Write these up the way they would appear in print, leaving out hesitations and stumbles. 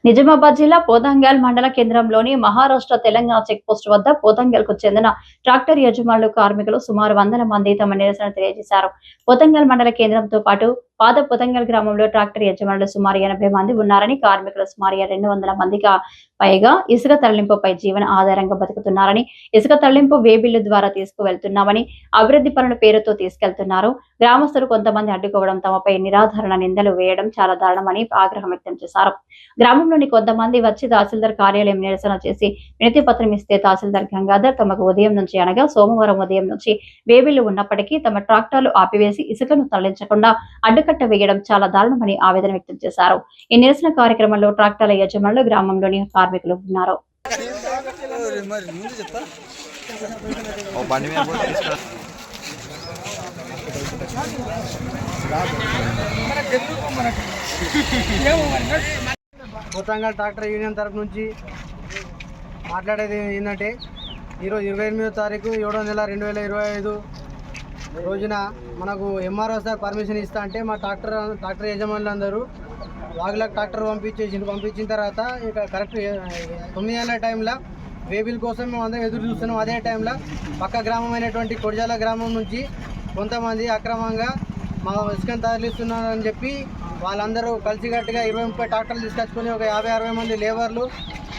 నిజామాబాద్ జిల్లా పోతంగల్ మండల కేంద్రంలోని మహారాష్ట్ర తెలంగాణ చెక్ పోస్ట్ వద్ద పోతంగల్ కు చెందిన ట్రాక్టర్ యజమానులు కార్మికులు సుమారు 100 మంది తమ నిరసన తెలియజేశారు. పోతంగల్ మండల కేంద్రంతో పాటు పాత పోతంగల్ గ్రామంలో ట్రాక్టర్ యజమానులు సుమారు 80 మంది ఉన్నారని, కార్మికులు సుమారు 200 మందికి పైగా ఇసుక తరలింపుపై జీవన ఆధారంగా బతుకుతున్నారని, ఇసుక తరలింపు వేబిల్లు ద్వారా తీసుకువెళ్తున్నామని, అభివృద్ధి పనుల పేరుతో తీసుకెళ్తున్నారు. గ్రామస్తులు కొంతమంది అడ్డుకోవడం, తమపై నిరాధారణ నిందలు వేయడం చాలా దారుణమని ఆగ్రహం వ్యక్తం చేశారు. గ్రామంలోని కొంతమంది వచ్చి తహసీల్దార్ కార్యాలయం నిరసన చేసి వినతి పత్రం ఇస్తే తహసీల్దార్ గంగాధర్ తమకు ఉదయం నుంచి అనగా సోమవారం ఉదయం నుంచి వేబిల్లు ఉన్నప్పటికీ తమ ట్రాక్టర్లు ఆపివేసి ఇసుకను తరలించకుండా అడ్డుకట్ట వేయడం చాలా దారుణమని ఆవేదన వ్యక్తం చేశారు. ఈ నిరసన కార్యక్రమంలో ట్రాక్టర్ల యజమానులు, గ్రామంలోని కార్మికులు ఉన్నారు. పోతంగల్ ట్రాక్టర్ యూనియన్ తరఫు నుంచి మాట్లాడేది ఏంటంటే, ఈరోజు 28వ తారీఖు 7వ నెల 2025 రోజున మనకు ఎంఆర్ఓ సార్ పర్మిషన్ ఇస్తా అంటే మా ట్రాక్టర్ యజమానులు అందరూ వాగులకు ట్రాక్టర్ పంపించిన తర్వాత ఇక కరెక్ట్ 9 గంటల టైంలో వేబిల్ కోసం మేము అందరం ఎదురు చూస్తున్నాం. అదే టైంలో పక్క గ్రామం అయినటువంటి కొడిజాల గ్రామం నుంచి కొంతమంది అక్రమంగా మా ఇసుకను తరలిస్తున్నారని చెప్పి వాళ్ళందరూ కలిసికట్టుగా 20-30 ట్రాక్టర్లు తీసుకొచ్చుకొని ఒక 50-60 మంది లేబర్లు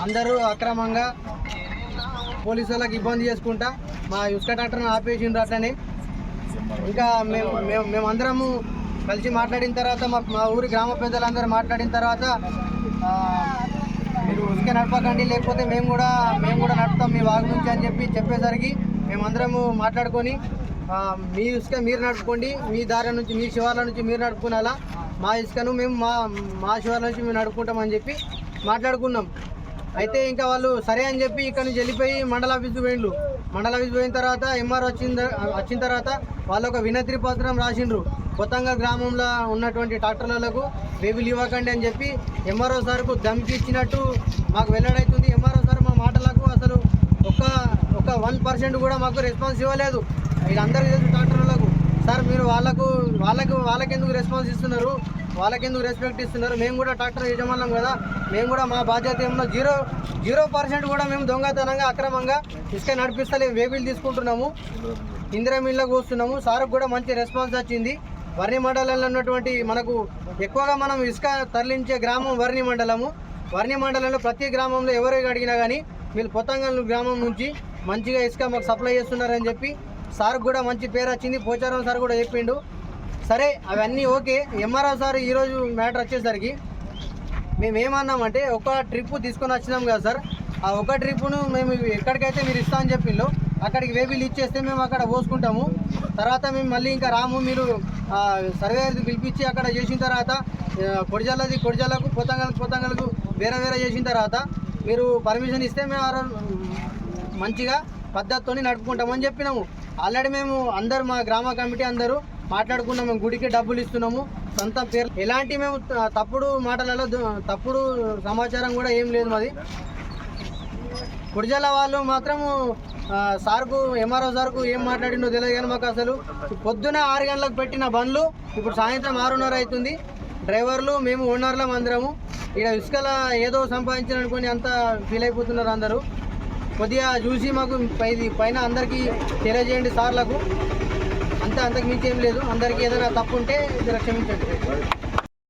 అందరూ అక్రమంగా పోలీసు వాళ్ళకి ఇబ్బంది చేసుకుంటా మా ఇసుక ట్రాక్టర్ని ఆపేసిండ్రు. అట్లనే ఇంకా మేమందరము కలిసి మాట్లాడిన తర్వాత మా ఊరి గ్రామ పెద్దలందరూ మాట్లాడిన తర్వాత మీరు ఇసుక నడపకండి, లేకపోతే మేము కూడా నడుపుతాం మీ వాగు నుంచి అని చెప్పేసరికి మేమందరము మాట్లాడుకొని మీ ఇసుక మీరు నడుపుకోండి, మీ దారి నుంచి మీ శివార్ల నుంచి మీరు నడుపుకునేలా మా ఇసుకను మేము మా శివార్ల నుంచి మేము నడుపుకుంటామని చెప్పి మాట్లాడుకున్నాం. అయితే ఇంకా వాళ్ళు సరే అని చెప్పి ఇక్కడ నుంచి వెళ్ళిపోయి మండల ఆఫీస్కి పోయిండ్రు. మండల ఆఫీస్కి పోయిన తర్వాత ఎంఆర్ వచ్చిన తర్వాత వాళ్ళు ఒక వినతి పత్రం రాసిండ్రు. కొత్తగా గ్రామంలో ఉన్నటువంటి ట్రాక్టర్లకు వేబిల్ ఇవ్వకండి అని చెప్పి ఎంఆర్ఓ సార్కు ధమ్కి ఇచ్చినట్టు మాకు వెల్లడవుతుంది. ఎంఆర్ఓ సార్ మా మాటలకు అసలు ఒక 1% కూడా మాకు రెస్పాన్స్ ఇవ్వలేదు. వీళ్ళందరికీ తెలుసు ట్రాక్టర్లకు. సార్ మీరు వాళ్ళకెందుకు రెస్పాన్స్ ఇస్తున్నారు, వాళ్ళకెందుకు రెస్పెక్ట్ ఇస్తున్నారు? మేము కూడా ట్రాక్టర్ యజమానులం కదా, మేము కూడా మా బాధ్యత ఏమన్నా 0% కూడా మేము దొంగతనంగా అక్రమంగా ఇసుక నడిపిస్తలేము, వేబిల్ తీసుకుంటున్నాము, ఇందిరా మిల్లకు వస్తున్నాము. సార్కు కూడా మంచి రెస్పాన్స్ వచ్చింది. వర్ణి మండలంలో ఉన్నటువంటి మనకు ఎక్కువగా మనం ఇసుక తరలించే గ్రామం వర్ణి మండలము. వర్ణి మండలంలో ప్రతి గ్రామంలో ఎవరికి అడిగినా కానీ వీళ్ళు పోతంగల్ గ్రామం నుంచి మంచిగా ఇసుక మాకు సప్లై చేస్తున్నారని చెప్పి సార్కు కూడా మంచి పేరు వచ్చింది. పోచారం సార్ కూడా చెప్పిండు. సరే అవన్నీ ఓకే. ఎంఆర్ఓ సార్ ఈరోజు మ్యాటర్ వచ్చేసరికి మేము ఏమన్నామంటే, ఒక ట్రిప్ తీసుకొని వచ్చినాం కదా సార్, ఆ ఒక ట్రిప్పును మేము ఎక్కడికైతే మీరు ఇస్తా అని చెప్పిందో అక్కడికి వేబిల్ ఇచ్చేస్తే మేము అక్కడ పోసుకుంటాము. తర్వాత మేము మళ్ళీ ఇంకా రాము, మీరు సర్వేయర్ది పిలిపించి అక్కడ చేసిన తర్వాత కొడిజాలకు పోతంగల్కు వేరే చేసిన తర్వాత మీరు పర్మిషన్ ఇస్తే మేము మంచిగా పద్ధతితో నడుపుకుంటామని చెప్పినాము. ఆల్రెడీ మేము అందరు మా గ్రామ కమిటీ అందరూ మాట్లాడుకున్నాము. మేము గుడికి డబ్బులు ఇస్తున్నాము, సొంత పేరు ఎలాంటి మేము తప్పుడు మాటలలో తప్పుడు సమాచారం కూడా ఏం లేదు మాది. కొడిజాల వాళ్ళు మాత్రము సార్కు ఎంఆర్ఓ సార్కు ఏం మాట్లాడిందో తెలియదు కానీ మాకు అసలు పొద్దున 6 గంటలకు పెట్టిన బండ్లు ఇప్పుడు సాయంత్రం 6:30 అవుతుంది. డ్రైవర్లు మేము ఓనర్లం అందరము ఇక్కడ ఇసుకల ఏదో సంపాదించాలనుకొని అంతా ఫీల్ అయిపోతున్నారు అందరూ. కొద్దిగా చూసి మాకు పైన అందరికీ తెలియజేయండి సార్లకు. అంతకు మించి ఏం లేదు. అందరికీ ఏదైనా తప్పు ఉంటే క్షమించండి.